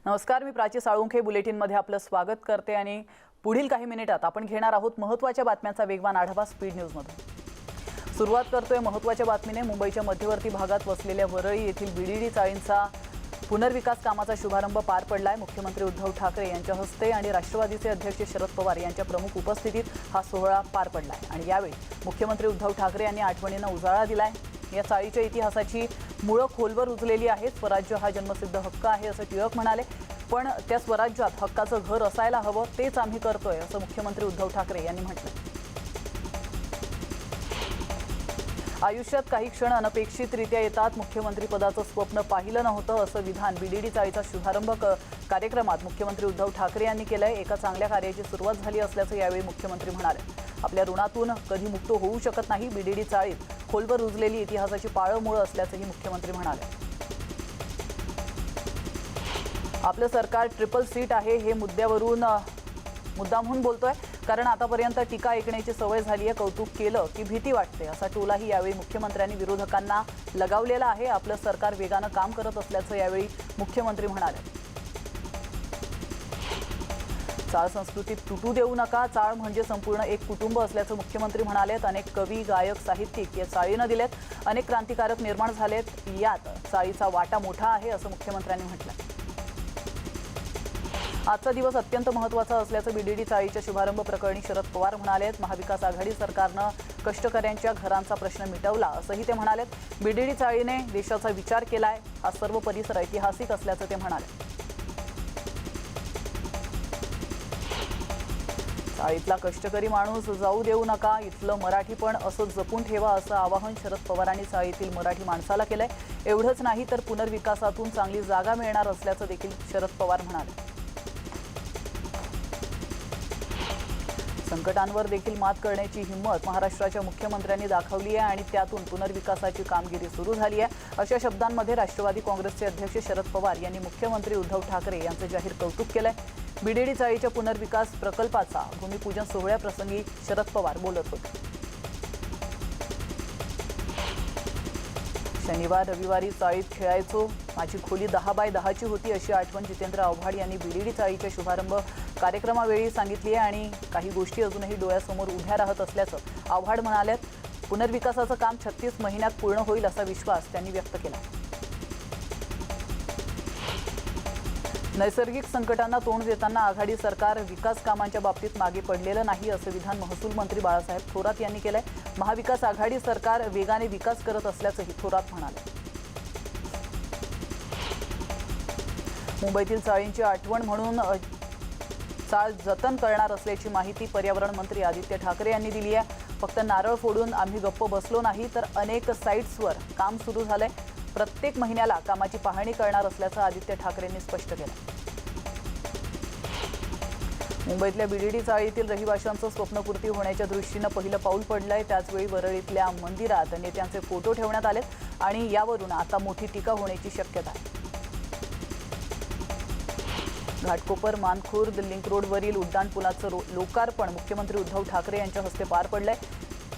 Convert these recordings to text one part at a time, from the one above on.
नमस्कार, मी प्राची साळुंखे बुलेटिनमध्ये आपलं स्वागत करते आणि पुढील काही मिनिटात आपण घेणार आहोत महत्त्वाच्या बातम्यांचा वेगवान आढावा स्पीड न्यूजमधून। सुरुवात करतोय महत्त्वाच्या बातमीने। मुंबईच्या मध्यवर्ती भागात वसलेल्या वरळी येथील बीडीडी चाळींचा पुनर्विकास कामाचा शुभारंभ पार पडलाय। मुख्यमंत्री उद्धव ठाकरे यांच्या हस्ते आणि राष्ट्रवादीचे अध्यक्ष शरद पवार यांच्या प्रमुख उपस्थितीत हा सोहळा पार पडलाय आणि यावेळी मुख्यमंत्री उद्धव ठाकरे यांनी आठवणींना उजाळा दिलाय। या चाळीच्या इतिहासाची मुळं खोलवर रुजलेली आहेत। स्वराज्य हा जन्मसिद्ध हक्क आहे असं टिळक म्हणाले, पण त्या स्वराज्यात हक्काचं घर असायला हवं, तेच आम्ही करतोय असं मुख्यमंत्री उद्धव ठाकरे यांनी म्हटलं। आयुष्यात काही क्षण अनपेक्षितरित्या येतात। मुख्यमंत्री पदाचं स्वप्न पाहिलं नव्हतं असं विधान बीडीडी चाळीचा शुभारंभ कार्यक्रमात मुख्यमंत्री उद्धव ठाकरे यांनी केलंय। एका चांगल्या कार्याची सुरुवात झाली असल्याचं यावेळी मुख्यमंत्री म्हणाले। आपल्या ऋणातून कधी मुक्त होऊ शकत नाही। बीडीडी चाळीत खोलवर रुजलेली इतिहासाची पाळंमुळं असल्याचंही मुख्यमंत्री म्हणाले। आपलं सरकार ट्रिपल सीट आहे हे मुद्द्यावरून मुद्दामहून बोलतोय, कारण आतापर्यंत टीका ऐकण्याची सवय झाली आहे। कौतुक केलं की भीती वाटते असा टोलाही यावेळी मुख्यमंत्र्यांनी विरोधकांना लगावलेला आहे। आपलं सरकार वेगानं काम करत असल्याचं यावेळी मुख्यमंत्री म्हणाले। चाळ संस्कृतीत तुटू देऊ नका। चाळ म्हणजे संपूर्ण एक कुटुंब असल्याचं मुख्यमंत्री म्हणालेत। अनेक कवी, गायक, साहित्यिक या चाळीनं दिलेत। अनेक क्रांतिकारक निर्माण झालेत, यात चाळीचा वाटा मोठा आहे असं मुख्यमंत्र्यांनी म्हटलं। आजचा दिवस अत्यंत महत्त्वाचा असल्याचं बीडीडी चाळीच्या शुभारंभ प्रकरणी शरद पवार म्हणालेत। महाविकास आघाडी सरकारनं कष्टकऱ्यांच्या घरांचा प्रश्न मिटवला असंही ते म्हणालेत। बीडीडी चाळीने देशाचा विचार केलाय। हा सर्व परिसर ऐतिहासिक असल्याचं ते म्हणाले। चाळीतला कष्टकरी माणूस जाऊ देऊ नका, इथलं मराठी पण असं जपून ठेवा असं आवाहन शरद पवारांनी चाळीतील मराठी माणसाला केलंय। एवढंच नाही तर पुनर्विकासातून चांगली जागा मिळणार असल्याचं देखील शरद पवार म्हणाले। संकटांवर देखील मात करण्याची हिंमत महाराष्ट्राच्या मुख्यमंत्र्यांनी दाखवली आहे आणि त्यातून पुनर्विकासाची कामगिरी सुरू झाली आहे अशा शब्दांमध्ये राष्ट्रवादी काँग्रेसचे अध्यक्ष शरद पवार यांनी मुख्यमंत्री उद्धव ठाकरे यांचं जाहीर कौतुक केलंय। बीडीडी चाळीच्या पुनर्विकास प्रकल्पाचा भूमिपूजन सोहळ्याप्रसंगी शरद पवार बोलत होते। शनिवार रविवारी चाळीत खेळायचो, माझी खोली 10 बाय 10ची होती अशी आठवण जितेंद्र आव्हाड यांनी बीडीडी चाळीच्या शुभारंभ कार्यक्रमावेळी सांगितली आहे आणि काही गोष्टी अजूनही डोळ्यासमोर उभ्या राहत असल्याचं आव्हाड म्हणालेत। पुनर्विकासाचं काम 36 महिन्यात पूर्ण होईल असा विश्वास त्यांनी व्यक्त केला। नैसर्गिक संकटांना तोंड देताना आघाडी सरकार विकास कामांच्या बाबतीत मागे पडलेलं नाही असं विधान महसूल मंत्री बाळासाहेब थोरात यांनी केलंय। महाविकास आघाडी सरकार वेगाने विकास करत असल्याचंही थोरात म्हणाले। मुंबईतील चाळींची आठवण म्हणून चाळ जतन करणार असल्याची माहिती पर्यावरण मंत्री आदित्य ठाकरे यांनी दिली आहे। फक्त नारळ फोडून आम्ही गप्प बसलो नाही, तर अनेक साईट्सवर काम सुरू झालंय। प्रत्येक महिन्याला कामाची पाहणी करणार असल्याचं आदित्य ठाकरेंनी स्पष्ट केलं। मुंबईतल्या बीडीडी चाळीतील रहिवाशांचं स्वप्नपूर्ती होण्याच्या दृष्टीनं पहिलं पाऊल पडलंय। त्याचवेळी वरळीतल्या मंदिरात नेत्यांचे फोटो ठेवण्यात आलेत आणि यावरून आता मोठी टीका होण्याची शक्यता आहे। घाटकोपर मानखुर्द लिंक रोडवरील उड्डाणपुलाचं लोकार्पण मुख्यमंत्री उद्धव ठाकरे यांच्या हस्ते पार पडलंय।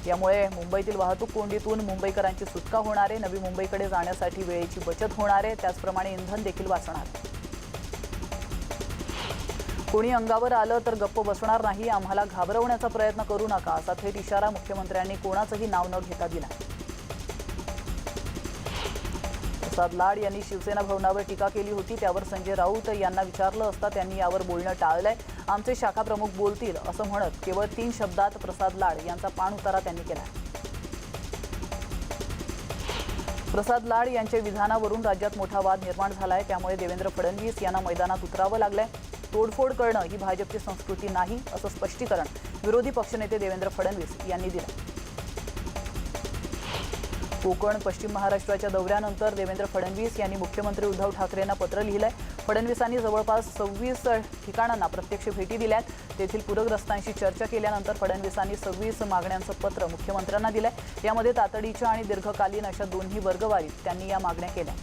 यामुळे मुंबईतील वाहतूक कोंडीतून मुंबईकरांची सुटका होणार आहे। नवी मुंबईकडे जाण्यासाठी वेळेची बचत होणार आहे, त्याचप्रमाणे इंधन देखील वाचणार आहे। कोणी अंगावर आलं तर गप्प बसणार नाही, आम्हाला घाबरवण्याचा प्रयत्न करू नका असा थेट इशारा मुख्यमंत्र्यांनी कोणाचंही नाव न घेता दिला। प्रसाद लाड यांनी शिवसेना भवनावर टीका केली होती, त्यावर संजय राऊत यांना विचारलं असता त्यांनी यावर बोलणं टाळलंय। आमचे शाखा प्रमुख बोलतील असं म्हणत केवळ 3 शब्दात प्रसाद लाड यांचा पाणउतारा त्यांनी केला। प्रसाद लाड यांच्या विधानावरून राज्यात मोठा वाद निर्माण झालाय, त्यामुळे देवेंद्र फडणवीस यांना मैदानात उतरावं लागलंय। तोडफोड करणं ही भाजपची संस्कृती नाही असं स्पष्टीकरण विरोधी पक्षनेते देवेंद्र फडणवीस यांनी दिलं। कोकण पश्चिम महाराष्ट्राच्या दौऱ्यानंतर देवेंद्र फडणवीस यांनी मुख्यमंत्री उद्धव ठाकरेंना पत्र लिहिलंय। फडणवीसांनी जवळपास 26 ठिकाणांना प्रत्यक्ष भेटी दिल्यात। तेथील पूरग्रस्तांशी चर्चा केल्यानंतर फडणवीसांनी 26 मागण्यांचं पत्र मुख्यमंत्र्यांना दिलंय। यामध्ये तातडीच्या आणि दीर्घकालीन अशा दोन्ही वर्गवारीत त्यांनी या मागण्या केल्या।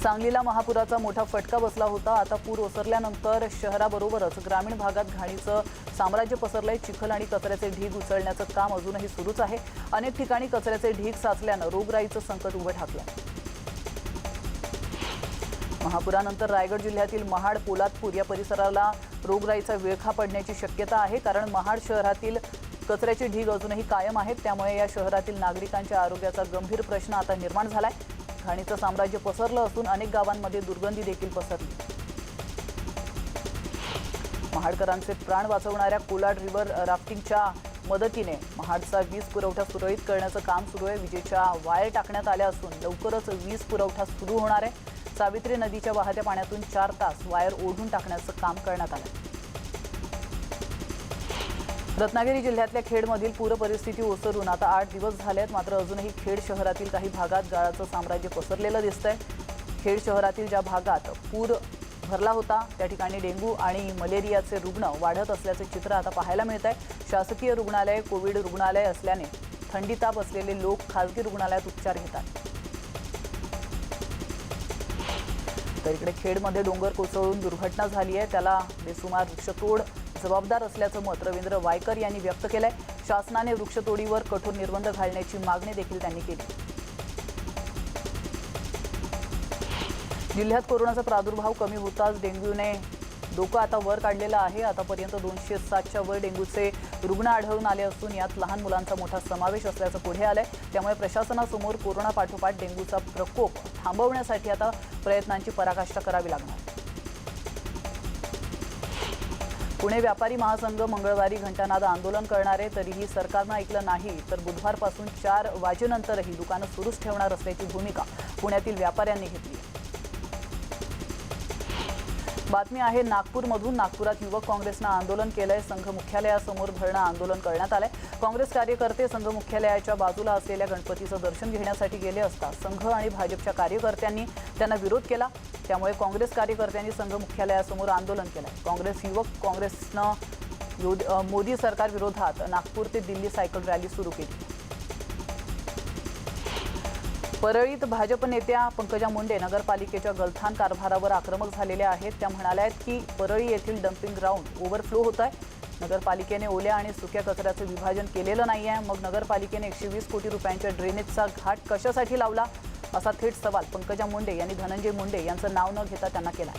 सांगलीला महापुराचा मोठा फटका बसला होता। आता पूर ओसरल्यानंतर शहराबरोबरच ग्रामीण भागात घाणीचं साम्राज्य पसरलंय। चिखल आणि कचऱ्याचे ढीग उचलण्याचं काम अजूनही सुरूच आहे। अनेक ठिकाणी कचऱ्याचे ढीग साचल्यानं रोगराईचं संकट उभं ठाकलं। महापुरानंतर रायगड जिल्ह्यातील महाड पोलादपूर या परिसराला रोगराईचा विळखा पडण्याची शक्यता आहे, कारण महाड शहरातील कचऱ्याचे ढीग अजूनही कायम आहेत. त्यामुळे या शहरातील नागरिकांच्या आरोग्याचा गंभीर प्रश्न आता निर्माण झालाय. घाणीचं साम्राज्य पसरलं असून अनेक गावांमध्ये दुर्गंधी देखील पसरली. महाडकरांचे प्राण वाचवणाऱ्या कोलाड रिव्हर राफ्टिंगच्या मदतीने महाडचा वीज पुरवठा सुरळीत करण्याचं काम सुरू आहे. विजेच्या वायर टाकण्यात आल्या असून लवकरच वीज पुरवठा सुरू होणार आहे. सावित्री नदीच्या वाहत्या पाण्यातून 4 तास वायर ओढून टाकण्याचं काम करण्यात आलं. रत्नागिरी जिल्ह्यातल्या खेडमधील पूर परिस्थिती ओसरून आता 8 दिवस झालेत. मात्र अजूनही खेड शहरातील काही भागात गाळाचं साम्राज्य पसरलेलं दिसतंय. खेड शहरातील ज्या भागात पूर भरला होता त्या ठिकाणी डेंग्यू आणि मलेरियाचे रुग्ण वाढत असल्याचे चित्र आता पाहायला मिळत आहे. शासकीय रुग्णालय कोविड रुग्णालय असल्याने थंडी ताप असलेले लोक खासगी रुग्णालयात उपचार घेतात. तर इकडे खेडमध्ये डोंगर कोसळून दुर्घटना झाली आहे. त्याला बेसुमार वृक्षतोड जबाबदार असल्याचं मत रवींद्र वायकर यांनी व्यक्त केलंय. शासनाने वृक्षतोडीवर कठोर निर्बंध घालण्याची मागणी देखील त्यांनी केली. जिल्ह्यात कोरोनाचा प्रादुर्भाव कमी होताच डेंग्यूने डोकं आता वर काढलेलं आहे. आतापर्यंत 207च्या वर डेंग्यूचे रुग्ण आढळून आले असून यात लहान मुलांचा मोठा समावेश असल्याचं पुढे आलंय. त्यामुळे प्रशासनासमोर कोरोना पाठोपाठ डेंग्यूचा प्रकोप थांबवण्यासाठी आता प्रयत्नांची पराकाष्ठा करावी लागणार. पुणे व्यापारी महासंघ मंगळवारी घंटानाद आंदोलन करणार आहे. तरीही सरकारनं ऐकलं नाही तर बुधवारपासून 4 वाजेनंतरही दुकानं सुरूच ठेवणार असल्याची भूमिका पुण्यातील व्यापाऱ्यांनी घेतली. बातमी आहे नागपूरमधून. नागपुरात युवक काँग्रेसनं आंदोलन केलंय. संघ मुख्यालयासमोर धरणं आंदोलन करण्यात आलंय. काँग्रेस कार्यकर्ते संघ मुख्यालयाच्या बाजूला असलेल्या गणपतीचं दर्शन घेण्यासाठी गेले असता संघ आणि भाजपच्या कार्यकर्त्यांनी त्यांना विरोध केला. त्यामुळे काँग्रेस कार्यकर्त्यांनी संघ मुख्यालयासमोर आंदोलन केलंय. काँग्रेसनं मोदी सरकार विरोधात नागपूर ते दिल्ली सायकल रॅली सुरू केली. परळीत भाजप नेत्या पंकजा मुंडे नगरपालिकेच्या गलथान कारभारावर आक्रमक झालेल्या आहेत. त्या म्हणाल्या आहेत की परळी येथील डम्पिंग ग्राउंड ओव्हरफ्लो होत आहे. नगरपालिकेने ओल्या आणि सुक्या कचऱ्याचं विभाजन केलेलं नाही आहे. मग नगरपालिकेने 120 कोटी रुपयांच्या ड्रेनेजचा घाट कशासाठी लावला असा थेट सवाल पंकजा मुंडे यांनी धनंजय मुंडे यांचं नाव न घेता त्यांना केला.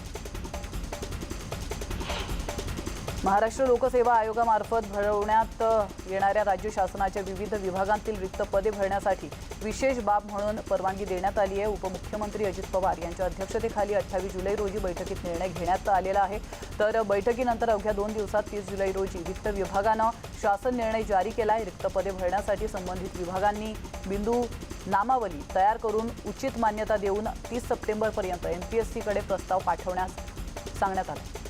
महाराष्ट्र लोकसेवा आयोगामार्फत भरवण्यात येणाऱ्या राज्य शासनाच्या विविध विभागांतील रिक्त पदे भरण्यासाठी विशेष बाब म्हणून परवानगी देण्यात आली आहे. उपमुख्यमंत्री अजित पवार यांच्या अध्यक्षतेखाली 28 जुलै रोजी बैठकीत निर्णय घेण्यात आलेला आहे. तर बैठकीनंतर अवघ्या 2 दिवसात 30 जुलै रोजी वित्त विभागानं शासन निर्णय जारी केला आहे. रिक्त पदे भरण्यासाठी संबंधित विभागांनी बिंदू नामावली तयार करून उचित मान्यता देऊन 30 सप्टेंबरपर्यंत MPSCकडे प्रस्ताव पाठवण्यास सांगण्यात आलं.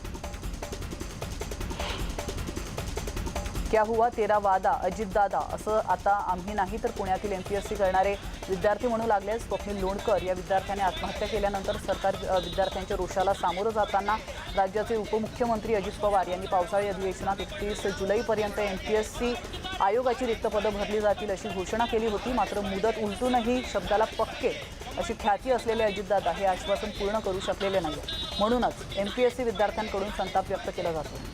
क्या हुआ तेरा वादा अजितदादा असं आता आम्ही नाही तर पुण्यातील MPSC करणारे विद्यार्थी म्हणू लागले. स्वप्नील लोणकर या विद्यार्थ्याने आत्महत्या केल्यानंतर सरकार विद्यार्थ्यांच्या रोषाला सामोरं जाताना राज्याचे उपमुख्यमंत्री अजित पवार यांनी पावसाळी अधिवेशनात 31 जुलैपर्यंत MPSC आयोगाची रिक्त पदं भरली जातील अशी घोषणा केली होती. मात्र मुदत उलटूनही शब्दाला पक्के अशी ख्याती असलेले अजितदादा हे आश्वासन पूर्ण करू शकलेले नाही. म्हणूनच MPSC विद्यार्थ्यांकडून संताप व्यक्त केला जातो.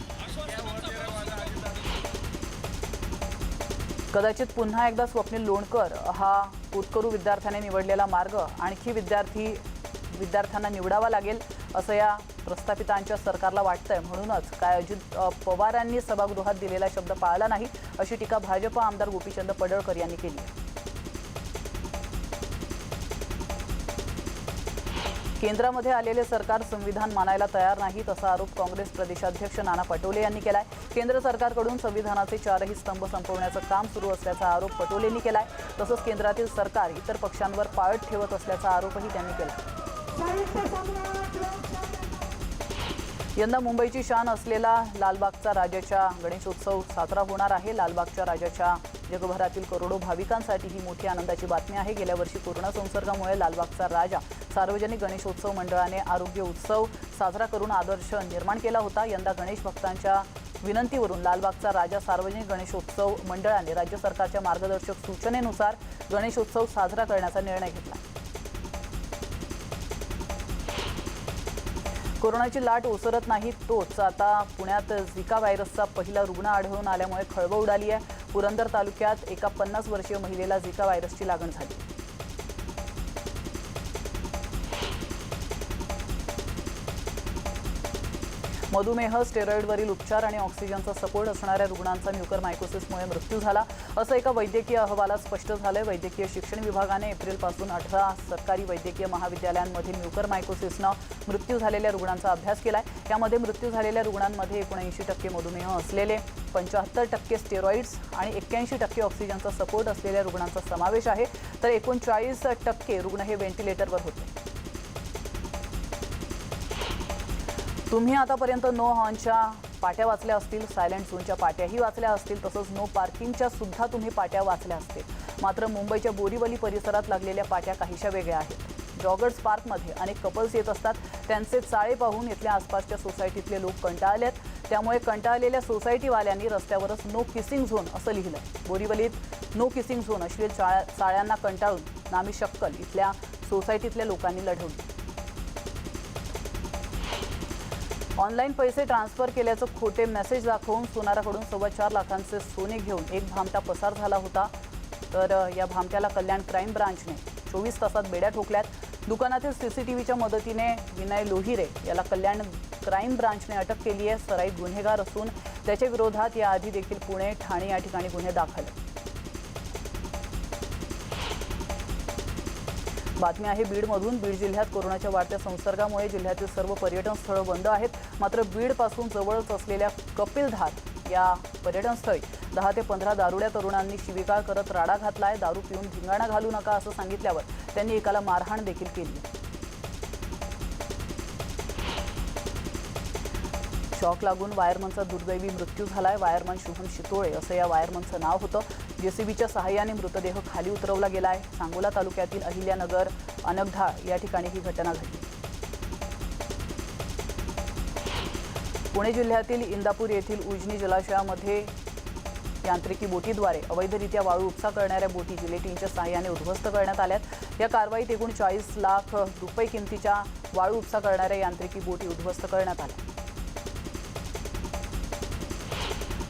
कदाचित पुन्हा एकदा स्वप्नील लोणकर हा होतकरू विद्यार्थ्याने निवडलेला मार्ग आणखी विद्यार्थ्यांना निवडावा लागेल असं या प्रस्थापितांच्या सरकारला वाटतंय. म्हणूनच काय अजित पवारांनी सभागृहात दिलेला शब्द पाळला नाही अशी टीका भाजप आमदार गोपीचंद पडळकर यांनी केली. केंद्रामध्ये आलेले सरकार संविधान मानायला तयार नाही असा आरोप काँग्रेस प्रदेशाध्यक्ष नाना पटोले यांनी केलाय. केंद्र सरकारकडून संविधानाचे 4ही स्तंभ संपवण्याचं काम सुरू असल्याचा आरोप पटोलेंनी केलाय. तसंच केंद्रातील सरकार इतर पक्षांवर पाळत ठेवत असल्याचा आरोपही त्यांनी केला. यंदा मुंबईची शान असलेला लालबागचा राजाच्या गणेशोत्सव साजरा होणार आहे. लालबागच्या राजाच्या जगभरातील करोडो भाविकांसाठी ही मोठी आनंदाची बातमी आहे. गेल्या वर्षी कोरोना संसर्गामुळे लालबागचा राजा सार्वजनिक गणेशोत्सव मंडळाने आरोग्य उत्सव साजरा करून आदर्श निर्माण केला होता. यंदा गणेश भक्तांच्या विनंतीवरून लालबागचा राजा सार्वजनिक गणेशोत्सव मंडळाने राज्य सरकारच्या मार्गदर्शक सूचनेनुसार गणेशोत्सव साजरा करण्याचा निर्णय घेतला. कोरोनाची लाट ओसरत नाही तोच आता पुण्यात झिका व्हायरसचा पहिला रुग्ण आढळून आल्यामुळे खळबळ उडाली आहे. पुरंदर तालुक्यात एका 50 वर्षीय महिलेला झिका व्हायरसची लागण झाली. मधुमेह, स्टेरॉइडवरील उपचार आणि ऑक्सिजनचा सपोर्ट असणाऱ्या रुग्णांचा म्युकरमायकोसिसमुळे मृत्यू झाला असं एका वैद्यकीय अहवालात स्पष्ट झालंय। वैद्यकीय शिक्षण विभागाने एप्रिलपासून 18 सरकारी वैद्यकीय महाविद्यालयांमधील म्युकरमायकोसिसनं मृत्यू झालेल्या रुग्णांचा अभ्यास केलाय। यामध्ये मृत्यू झालेल्या रुग्णांमध्ये 79% मधुमेह असलेले, 75% स्टेरॉइड्स आणि 81% ऑक्सिजनचा सपोर्ट असलेल्या रुग्णांचा समावेश आहे, तर 39% रुग्ण हे व्हेंटिलेटरवर होते। तुम्ही आतापर्यंत नो हॉर्नच्या पाट्या वाचल्या असतील, सायलेंट झोनच्या पाट्याही वाचल्या असतील, तसंच नो पार्किंगच्या सुद्धा तुम्ही पाट्या वाचल्या असतील। मात्र मुंबईच्या बोरीवली परिसरात लागलेल्या पाट्या काहीशा वेगळ्या आहेत। जॉगर्स पार्कमध्ये अनेक कपल्स येत असतात, त्यांचे चाळे पाहून इथल्या आसपासच्या सोसायटीतले लोक कंटाळलेत। त्यामुळे कंटाळलेल्या सोसायटीवाल्यांनी रस्त्यावरच नो किसिंग झोन असं लिहिलंय। बोरीवलीत नो किसिंग झोन अश्लील चाळ्यांना कंटाळून नामी शक्कल इथल्या सोसायटीतल्या लोकांनी लढवली। ऑनलाईन पैसे ट्रान्सफर केल्याचं खोटे मेसेज दाखवून सोनाराकडून 4.25 लाखांचे सोने घेऊन एक भामटा पसार झाला होता। तर या भामट्याला कल्याण क्राईम ब्रांचने 24 तासात बेड्या ठोकल्यात। दुकानातील सीसीटीव्हीच्या मदतीने विनय लोहिरे याला कल्याण क्राईम ब्रांचने अटक केली आहे। सराईत गुन्हेगार असून त्याच्या विरोधात याआधी देखील पुणे, ठाणे या ठिकाणी गुन्हे दाखल आहेत। बातमी आहे बीडमधून। बीड जिल्ह्यात कोरोनाच्या वाढत्या संसर्गामुळे जिल्ह्यातील सर्व पर्यटन स्थळं बंद आहेत। मात्र बीडपासून जवळच असलेल्या कपिलधार या पर्यटन स्थळी 10 ते 15 दारुड्या तरुणांनी शिवीगाळ करत राडा घातलाय। दारू पिऊन धिंगाणा घालू नका असं सांगितल्यावर त्यांनी एकाला मारहाण देखील केली। शॉक लागून वायरमनचा दुर्दैवी मृत्यू झालाय। वायरमन शुभम शितोळे असं या वायरमनचं नाव होतं। जेसीबीच्या सहाय्याने मृतदेह खाली उतरवला गेलाय। सांगोला तालुक्यातील अहिल्यानगर अनगढाळ या ठिकाणी ही घटना घडली। पुणे जिल्ह्यातील इंदापूर येथील उजनी जलाशयामध्ये यांत्रिकी बोटीद्वारे अवैधरित्या वाळू उपसा करणाऱ्या बोटी जिलेटिनच्या सहाय्याने उद्ध्वस्त करण्यात आल्यात। या कारवाईत एकूण 40 लाख रुपये किमतीच्या वाळू उपसा करणाऱ्या यांत्रिकी बोटी उद्ध्वस्त करण्यात आल्या।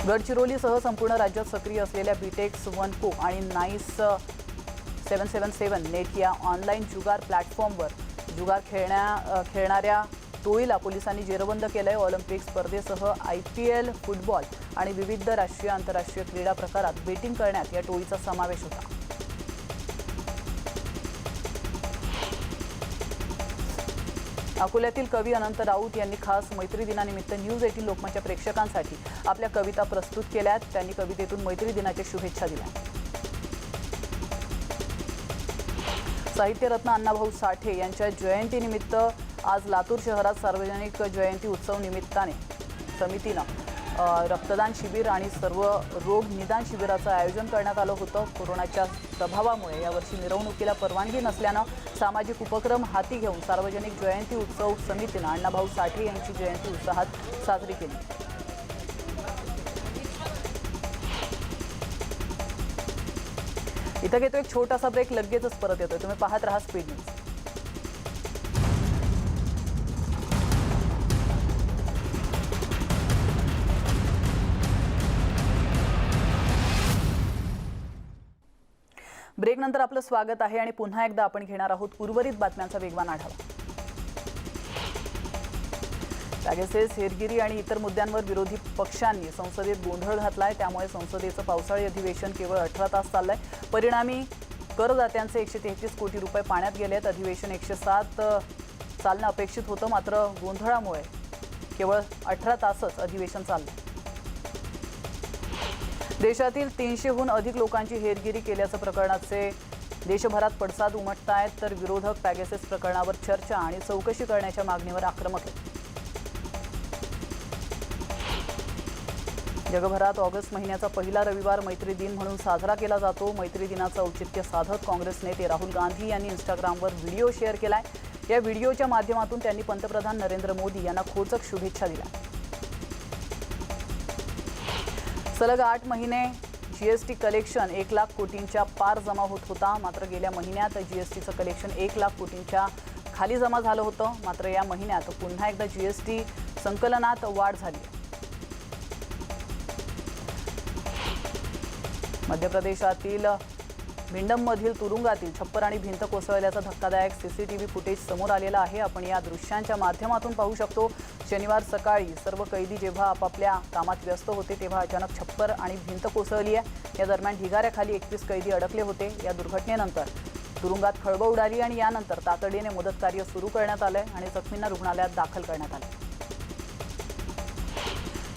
गडचिरोलीसह संपूर्ण राज्यात सक्रिय असलेल्या बीटेक्स वनको आणि नाईस 777 नेट या ऑनलाईन जुगार प्लॅटफॉर्मवर जुगार खेळणाऱ्या टोळीला पोलिसांनी जेरबंद केलंय। ऑलिम्पिक स्पर्धेसह IPL, फुटबॉल आणि विविध राष्ट्रीय आंतरराष्ट्रीय क्रीडा प्रकारात बेटिंग करण्यात या टोळीचा समावेश होता। अकोल्यातील कवी अनंत राऊत यांनी खास मैत्री दिनानिमित्त न्यूज 18 लोकमतच्या प्रेक्षकांसाठी आपल्या कविता प्रस्तुत केल्यात। त्यांनी कवितेतून मैत्री दिनाच्या शुभेच्छा दिल्या। साहित्यरत्न अण्णाभाऊ साठे यांच्या जयंतीनिमित्त आज लातूर शहरात सार्वजनिक जयंती उत्सव निमित्ताने समितीनं रक्तदान शिबिर आणि सर्व रोग निदान शिबिराचं आयोजन करण्यात आलं होतं। कोरोनाच्या प्रभावामुळे यावर्षी मिरवणुकीला परवानगी नसल्यानं सामाजिक उपक्रम हाती घेऊन सार्वजनिक जयंती उत्सव समितीनं अण्णाभाऊ साठे यांची जयंती उत्साहात साजरी केली। इथं घेतो एक छोटासा ब्रेक, लगेचच परत येतोय। तुम्ही पाहत राहा स्पीड न्यूज। ब्रेक नंतर आपलं स्वागत आहे आणि पुन्हा एकदा आपण घेणार आहोत उर्वरित बातम्यांचा वेगवान आढावा। पॅगेसेस, हेरगिरी आणि इतर मुद्द्यांवर विरोधी पक्षांनी संसदेत गोंधळ घातलाय। त्यामुळे संसदेचं पावसाळी अधिवेशन केवळ 18 तास चाललंय। परिणामी करदात्यांचे 133 कोटी रुपये पाण्यात गेलेत। अधिवेशन 107 चालणं अपेक्षित होतं, मात्र गोंधळामुळे केवळ 18 तासच अधिवेशन चाललं। देशातील 300हून अधिक लोकांची हेरगिरी केल्याच्या प्रकरणाचे देशभरात पडसाद उमटतायत, तर विरोधक पॅगेसेस प्रकरणावर चर्चा आणि चौकशी करण्याच्या मागणीवर आक्रमक आहेत। जगभरात ऑगस्ट महिन्याचा पहिला रविवार मैत्री दिन म्हणून साजरा केला जातो। मैत्री दिनाचं औचित्य साधत काँग्रेस नेते राहुल गांधी यांनी इंस्टाग्रामवर व्हिडिओ शेअर केलाय। या व्हिडिओच्या माध्यमातून त्यांनी पंतप्रधान नरेंद्र मोदी यांना खोचक शुभेच्छा दिल्या। सलग 8 महिने जीएसटी कलेक्शन 1 लाख कोटींच्या पार जमा होत होता। मात्र गेल्या महिन्यात जीएसटीचं कलेक्शन 1 लाख कोटींच्या खाली जमा झालं होतं। मात्र या महिन्यात पुन्हा एकदा जीएसटी संकलनात वाढ झाली। मध्य प्रदेशातील भिंडममधील तुरुंगातील छप्पर आणि भिंत कोसळल्याचा धक्कादायक सीसीटीव्ही फुटेज समोर आलेला आहे। आपण या दृश्यांच्या माध्यमातून पाहू शकतो, शनिवार सकाळी सर्व कैदी जेव्हा आपापल्या कामात व्यस्त होते तेव्हा अचानक छप्पर आणि भिंत कोसळली आहे। या दरम्यान ढिगाऱ्याखाली 21 कैदी अडकले होते। या दुर्घटनेनंतर तुरुंगात खळबळ उडाली आणि यानंतर तातडीने मदत कार्य सुरू करण्यात आले आणि जखमींना रुग्णालयात दाखल करण्यात आले।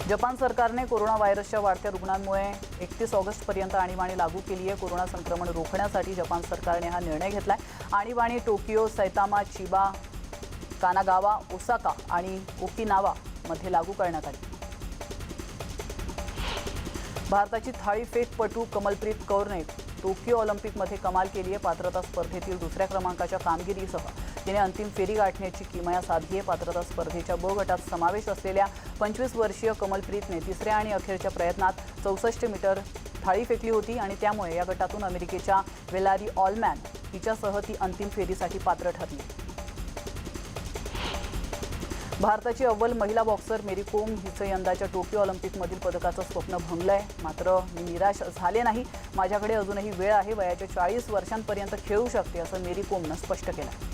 जपान सरकारने कोरोना व्हायरसच्या वाढत्या रुग्णांमुळे 31 ऑगस्टपर्यंत आणीबाणी लागू केली आहे। कोरोना संक्रमण रोखण्यासाठी जपान सरकारने हा निर्णय घेतलाय। आणीबाणी Tokyo, Saitama, Chiba, Kanagawa, Osaka आणि ओकिनावा मध्ये लागू करण्यात आली। भारताची थाळीफेकपटू कमलप्रीत कौरने टोकियो ऑलिम्पिकमध्ये कमाल केली आहे। पात्रता स्पर्धेतील दुसऱ्या क्रमांकाच्या कामगिरीसह तिने अंतिम फेरी गाठण्याची किमया साधली आहे। पात्रता स्पर्धेच्या ब गटात समावेश असलेल्या 25 वर्षीय कमलप्रीतने तिसऱ्या आणि अखेरच्या प्रयत्नात 64 मीटर थाळी फेकली होती आणि त्यामुळे या गटातून अमेरिकेच्या वेलारी ऑलमॅन हिच्यासह ती अंतिम फेरीसाठी पात्र ठरली। भारताची अव्वल महिला बॉक्सर मेरी कोम हिचं यंदाच्या टोकियो ऑलिम्पिकमधील पदकाचं स्वप्न भंगलंय। मात्र मी निराश झाले नाही, माझ्याकडे अजूनही वेळ आहे। वयाच्या 40 वर्षांपर्यंत खेळू शकते असं मेरी कोमनं स्पष्ट केलं।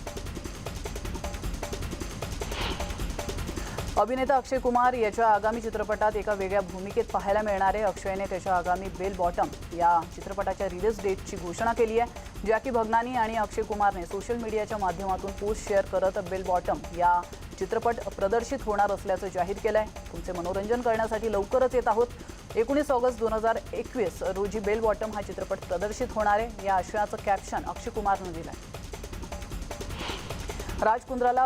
अभिनेता अक्षय कुमार याच्या आगामी चित्रपटात एका वेगळ्या भूमिकेत पाहायला मिळणार आहे। अक्षयने त्याच्या आगामी बेल बॉटम या चित्रपटाच्या रिलीज डेटची घोषणा केली आहे। जॅकी भगनानी आणि अक्षय कुमारने सोशल मीडियाच्या माध्यमातून पोस्ट शेअर करत बेल बॉटम या चित्रपट प्रदर्शित होणार असल्याचं जाहीर केलंय। तुमचे मनोरंजन करण्यासाठी लवकरच येत आहोत। 19 ऑगस्ट 2021 रोजी बेल बॉटम हा चित्रपट प्रदर्शित होणार आहे। या आशयाचं कॅप्शन अक्षय कुमारने दिलंय। राज कुंद्राला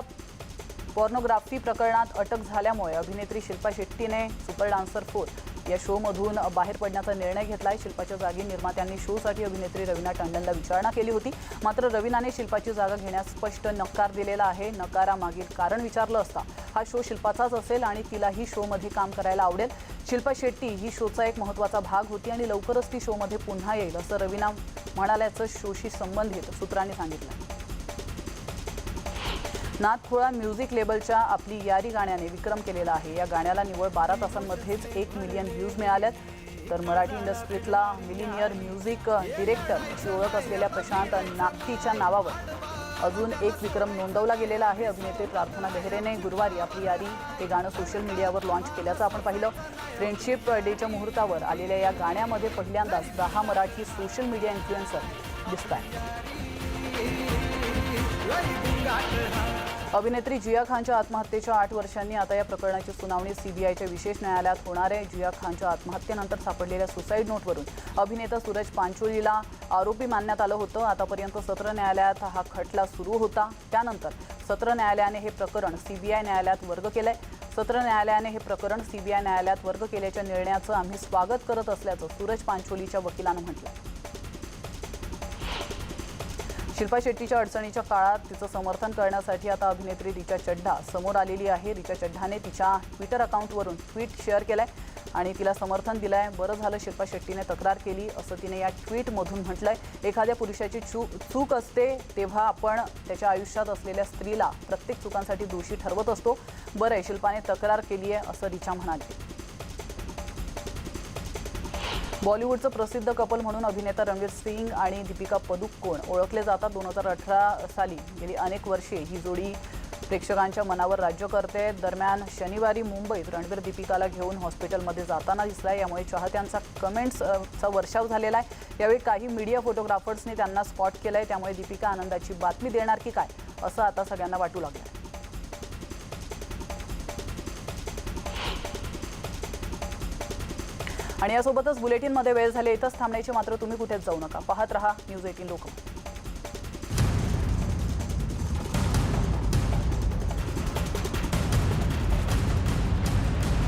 पॉर्नोग्राफी प्रकरणात अटक झाल्यामुळे अभिनेत्री शिल्पा शेट्टीने सुपर डान्सर 4 या शोमधून बाहेर पडण्याचा निर्णय घेतलाय। शिल्पाच्या जागी निर्मात्यांनी शोसाठी अभिनेत्री रवीना टंडनला विचारणा केली होती, मात्र रवीनाने शिल्पाची जागा घेण्यास स्पष्ट नकार दिलेला आहे। नकारामागील कारण विचारलं असता हा शो शिल्पाचाच असेल आणि तिलाही शोमध्ये काम करायला आवडेल। शिल्पा शेट्टी ही शोचा एक महत्त्वाचा भाग होती आणि लवकरच ती शोमध्ये पुन्हा येईल असं रवीना म्हणाल्याचं शोशी संबंधित सूत्रांनी सांगितलं। नाथखोळा म्युझिक लेबलच्या आपली यारी गाण्याने विक्रम केलेला आहे। या गाण्याला निव्वळ 12 तासांमध्येच 1 मिलियन व्ह्यूज मिळाल्यात। तर मराठी इंडस्ट्रीतला मिलिनियर म्युझिक डिरेक्टर अशी ओळख असलेल्या प्रशांत नागटीच्या नावावर अजून एक विक्रम नोंदवला गेलेला आहे। अभिनेत्री प्रार्थना बेहरेने गुरुवारी आपली यारी हे गाणं सोशल मीडियावर लॉन्च केल्याचं आपण पाहिलं। फ्रेंडशिप डेच्या मुहूर्तावर आलेल्या या गाण्यामध्ये पहिल्यांदाच 10 मराठी सोशल मीडिया इन्फ्लुएन्सर दिसतात। अभिनेत्री जिया खानच्या आत्महत्येच्या 8 वर्षांनी आता या प्रकरणाची सुनावणी सीबीआयच्या विशेष न्यायालयात होणार आहे। जिया खानच्या आत्महत्येनंतर सापडलेल्या सुसाईड नोटवरून अभिनेता सूरज पांचोलीला आरोपी मानण्यात आलं होतं। आतापर्यंत सत्र न्यायालयात हा खटला सुरू होता। त्यानंतर सत्र न्यायालयाने हे प्रकरण सीबीआय न्यायालयात वर्ग केलंय। सत्र न्यायालयाने हे प्रकरण सीबीआय न्यायालयात वर्ग केल्याच्या निर्णयाचं आम्ही स्वागत करत असल्याचं सूरज पांचोलीच्या वकिलानं म्हटलं। शिल्पा शेट्टीच्या अडचणीच्या काळात तिचं समर्थन करण्यासाठी आता अभिनेत्री रिचा चड्ढा समोर आलेली आहे। रिचा चड्ढाने तिच्या ट्विटर अकाउंटवरून ट्विट शेअर केलंय आणि तिला समर्थन दिलंय। बरं झालं शिल्पा शेट्टीने तक्रार केली असं तिने या ट्विटमधून म्हटलंय। एखाद्या पुरुषाची चूक असते तेव्हा आपण त्याच्या आयुष्यात असलेल्या स्त्रीला प्रत्येक चुकांसाठी दोषी ठरवत असतो। बरं आहे शिल्पाने तक्रार केली आहे असं रिचा म्हणाली। बॉलिवूडचं प्रसिद्ध कपल म्हणून अभिनेता रणवीर सिंग आणि दीपिका पदुकोण ओळखले जातात। 2018 साली गेली अनेक वर्षे ही जोडी प्रेक्षकांच्या मनावर राज्य करते। दरम्यान शनिवारी मुंबईत रणवीर दीपिकाला घेऊन हॉस्पिटलमध्ये जाताना दिसलाय। यामुळे चाहत्यांचा कमेंट्सचा वर्षाव झालेला आहे। यावेळी काही मीडिया फोटोग्राफर्सनी त्यांना स्पॉट केलंय। त्यामुळे दीपिका आनंदाची बातमी देणार की काय असं आता सगळ्यांना वाटू लागलंय। आणि यासोबतच बुलेटिनमध्ये वेळ झाले इथंच थांबण्याची, मात्र तुम्ही कुठेच जाऊ नका। पाहत रहा न्यूज 18 लोकमत।